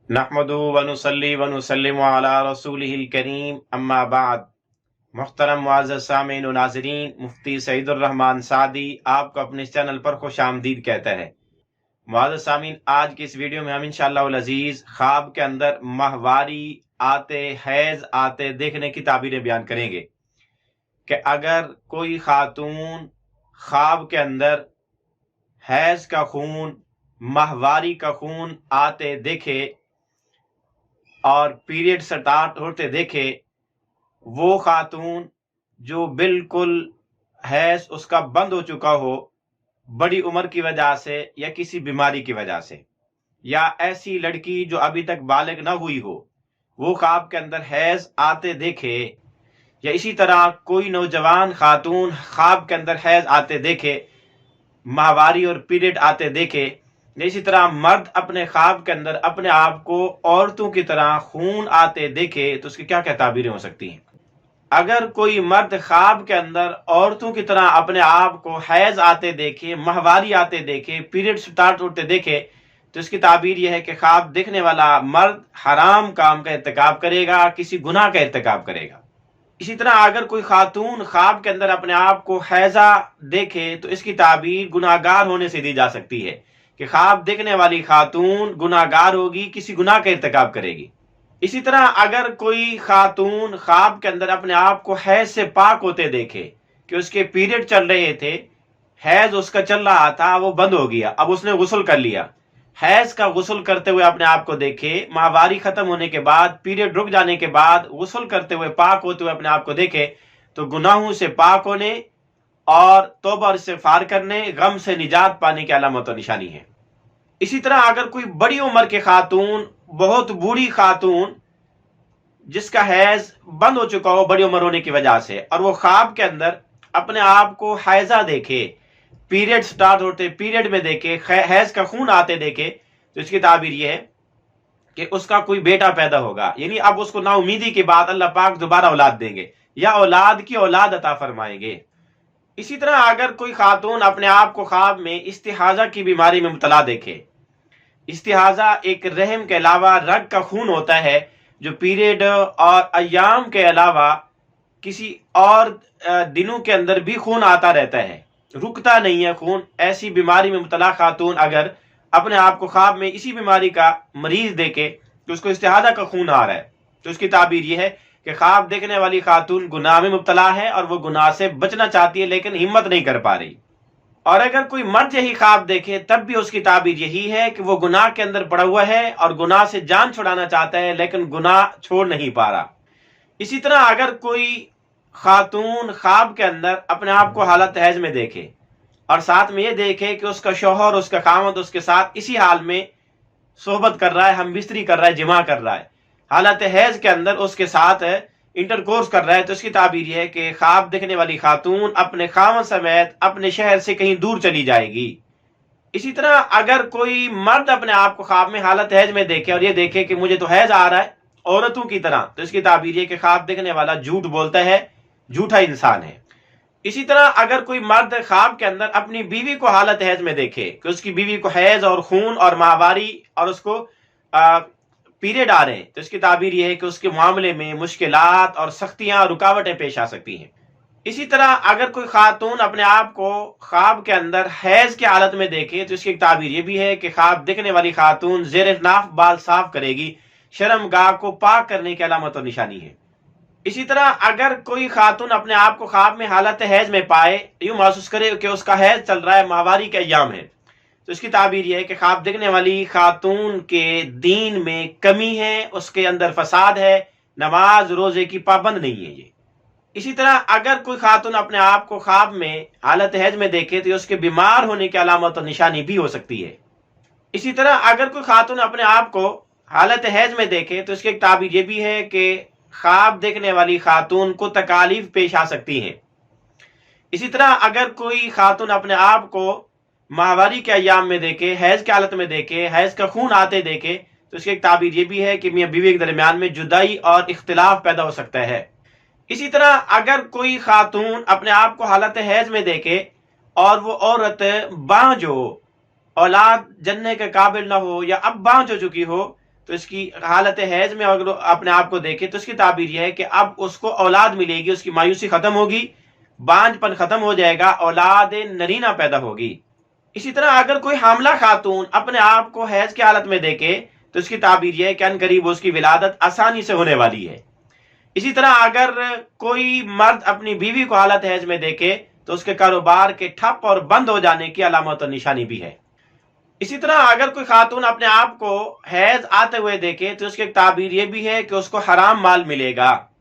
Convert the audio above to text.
نحمدہ ونصلی ونسلم علی رسولہ الکریم اما بعد۔ محترم معزز سامعین و ناظرین، مفتی سعید الرحمن سعدی آپ کو اپنے اس چینل پر خوش آمدید کہتا ہے۔ معزز سامعین، آج کی اس ویڈیو میں ہم انشاءاللہ العزیز خواب کے اندر ماہواری آتے، حیض آتے دیکھنے کی تعبیریں بیان کریں گے کہ اگر کوئی خاتون خواب کے اندر حیض کا خون، ماہواری کا خون آتے دیکھے اور پیریڈ سٹارٹ ہوتے دیکھے، وہ خاتون جو بالکل حیض اس کا بند ہو چکا ہو بڑی عمر کی وجہ سے یا کسی بیماری کی وجہ سے، یا ایسی لڑکی جو ابھی تک بالغ نہ ہوئی ہو وہ خواب کے اندر حیض آتے دیکھے، یا اسی طرح کوئی نوجوان خاتون خواب کے اندر حیض آتے دیکھے، ماہواری اور پیریڈ آتے دیکھے، اسی طرح مرد اپنے خواب کے اندر اپنے آپ کو عورتوں کی طرح خون آتے دیکھے تو اس کی کیا کیا تعبیریں ہو سکتی ہیں؟ اگر کوئی مرد خواب کے اندر عورتوں کی طرح اپنے آپ کو حیض آتے دیکھے، ماہواری آتے دیکھے، پیریڈ سٹارٹ ہوتے دیکھے تو اس کی تعبیر یہ ہے کہ خواب دیکھنے والا مرد حرام کام کا ارتکاب کرے گا، کسی گناہ کا ارتکاب کرے گا۔ اسی طرح اگر کوئی خاتون خواب کے اندر اپنے آپ کو حیضہ دیکھے تو اس کی تعبیر گناہگار ہونے سے دی جا سکتی ہے کہ خواب دیکھنے والی خاتون گناہگار ہوگی، کسی گناہ کا ارتکاب کرے گی۔ اسی طرح اگر کوئی خاتون خواب کے اندر اپنے آپ کو حیض سے پاک ہوتے دیکھے کہ اس کے پیریڈ چل رہے تھے، حیض اس کا چل رہا تھا، وہ بند ہو گیا، اب اس نے غسل کر لیا، حیض کا غسل کرتے ہوئے اپنے آپ کو دیکھے، ماہواری ختم ہونے کے بعد، پیریڈ رک جانے کے بعد غسل کرتے ہوئے، پاک ہوتے ہوئے اپنے آپ کو دیکھے تو گناہوں سے پاک ہونے اور توبہ اور استغفار کرنے، غم سے نجات پانے کی علامت و نشانی ہے۔ اسی طرح اگر کوئی بڑی عمر کے خاتون، بہت بوڑھی خاتون جس کا حیض بند ہو چکا ہو بڑی عمر ہونے کی وجہ سے، اور وہ خواب کے اندر اپنے آپ کو حیضہ دیکھے، پیریڈ سٹارٹ ہوتے پیریڈ میں دیکھے، حیض کا خون آتے دیکھے تو اس کی تعبیر یہ ہے کہ اس کا کوئی بیٹا پیدا ہوگا، یعنی اب اس کو نا امیدی کے بعد اللہ پاک دوبارہ اولاد دیں گے یا اولاد کی اولاد عطا فرمائیں گے۔ اسی طرح اگر کوئی خاتون اپنے آپ کو خواب میں استحاضہ کی بیماری میں مبتلا دیکھے، استحاضہ ایک رحم کے علاوہ رگ کا خون ہوتا ہے جو پیریڈ اور ایام کے علاوہ کسی اور دنوں کے اندر بھی خون آتا رہتا ہے، رکتا نہیں ہے خون، ایسی بیماری میں مبتلا خاتون اگر اپنے آپ کو خواب میں اسی بیماری کا مریض دیکھے کہ اس کو استحاضہ کا خون آ رہا ہے تو اس کی تعبیر یہ ہے کہ خواب دیکھنے والی خاتون گناہ میں مبتلا ہے اور وہ گناہ سے بچنا چاہتی ہے لیکن ہمت نہیں کر پا رہی۔ اور اگر کوئی مرد یہی خواب دیکھے تب بھی اس کی تعبیر یہی ہے کہ وہ گناہ کے اندر پڑا ہوا ہے اور گناہ سے جان چھڑانا چاہتا ہے لیکن گناہ چھوڑ نہیں پا رہا۔ اسی طرح اگر کوئی خاتون خواب کے اندر اپنے آپ کو حالت حیض میں دیکھے اور ساتھ میں یہ دیکھے کہ اس کا شوہر، اس کا خاوند اس کے ساتھ اسی حال میں صحبت کر رہا ہے، ہم بستری کر رہا ہے، جماع کر رہا ہے، حالت حیض کے اندر اس کے ساتھ انٹرکورس کر رہا ہے تو اس کی تعبیر یہ ہے کہ خواب دیکھنے والی خاتون اپنے خاوند سمیت اپنے شہر سے کہیں دور چلی جائے گی۔ اسی طرح اگر کوئی مرد اپنے آپ کو خواب میں حالت حیض میں دیکھے اور یہ دیکھے کہ مجھے تو حیض آ رہا ہے عورتوں کی طرح تو اس کی تعبیر یہ کہ خواب دیکھنے والا جھوٹ بولتا ہے، جھوٹا انسان ہے۔ اسی طرح اگر کوئی مرد خواب کے اندر اپنی بیوی کو حالت حیض میں دیکھے کہ اس کی بیوی کو حیض اور خون اور ماہواری اور اس کو پیریڈ آ رہے ہیں تو اس کی تعبیر یہ ہے کہ اس کے معاملے میں مشکلات اور سختیاں، رکاوٹیں پیش آ سکتی ہیں۔ اسی طرح اگر کوئی خاتون اپنے آپ کو خواب کے اندر حیض کی حالت میں دیکھے تو اس کی ایک تعبیر یہ بھی ہے کہ خواب دیکھنے والی خاتون زیر ناف بال صاف کرے گی، شرم گاہ کو پاک کرنے کی علامت و نشانی ہے۔ اسی طرح اگر کوئی خاتون اپنے آپ کو خواب میں حالت حیض میں پائے، یوں محسوس کرے کہ اس کا حیض چل رہا ہے، ماہواری کے ایام ہے، تو اس کی تعبیر یہ ہے کہ خواب دیکھنے والی خاتون کے دین میں کمی ہے، اس کے اندر فساد ہے، نماز روزے کی پابند نہیں ہے یہ۔ اسی طرح اگر کوئی خاتون اپنے آپ کو خواب میں حالت حیض میں دیکھے تو اس کے بیمار ہونے کی علامت و نشانی بھی ہو سکتی ہے۔ اسی طرح اگر کوئی خاتون اپنے آپ کو حالت حیض میں دیکھے تو اس کی ایک تعبیر یہ بھی ہے کہ خواب دیکھنے والی خاتون کو تکالیف پیش آ سکتی ہیں۔ اسی طرح اگر کوئی خاتون اپنے آپ کو ماہواری کے ایام میں دیکھے، حیض کی حالت میں دیکھے، حیض کا خون آتے دیکھے تو اس کی ایک تعبیر یہ بھی ہے کہ میاں بیوی کے درمیان میں جدائی اور اختلاف پیدا ہو سکتا ہے۔ اسی طرح اگر کوئی خاتون اپنے آپ کو حالت حیض میں دیکھے اور وہ عورت بانجھ ہو، اولاد جننے کے قابل نہ ہو یا اب بانجھ ہو چکی ہو تو اس کی حالت حیض میں اگر اپنے آپ کو دیکھے تو اس کی تعبیر یہ ہے کہ اب اس کو اولاد ملے گی، اس کی مایوسی ختم ہوگی، بانجھ پن ختم ہو جائے گا، اولاد نرینہ پیدا ہوگی۔ اسی طرح اگر کوئی حاملہ خاتون اپنے آپ کو حیض کی حالت میں دیکھے تو اس کی تعبیر یہ ہے کہ ان قریب اس کی ولادت آسانی سے ہونے والی ہے۔ اسی طرح اگر کوئی مرد اپنی بیوی کو حالت حیض میں دیکھے تو اس کے کاروبار کے ٹھپ اور بند ہو جانے کی علامت اور نشانی بھی ہے۔ اسی طرح اگر کوئی خاتون اپنے آپ کو حیض آتے ہوئے دیکھے تو اس کی ایک تعبیر یہ بھی ہے کہ اس کو حرام مال ملے گا۔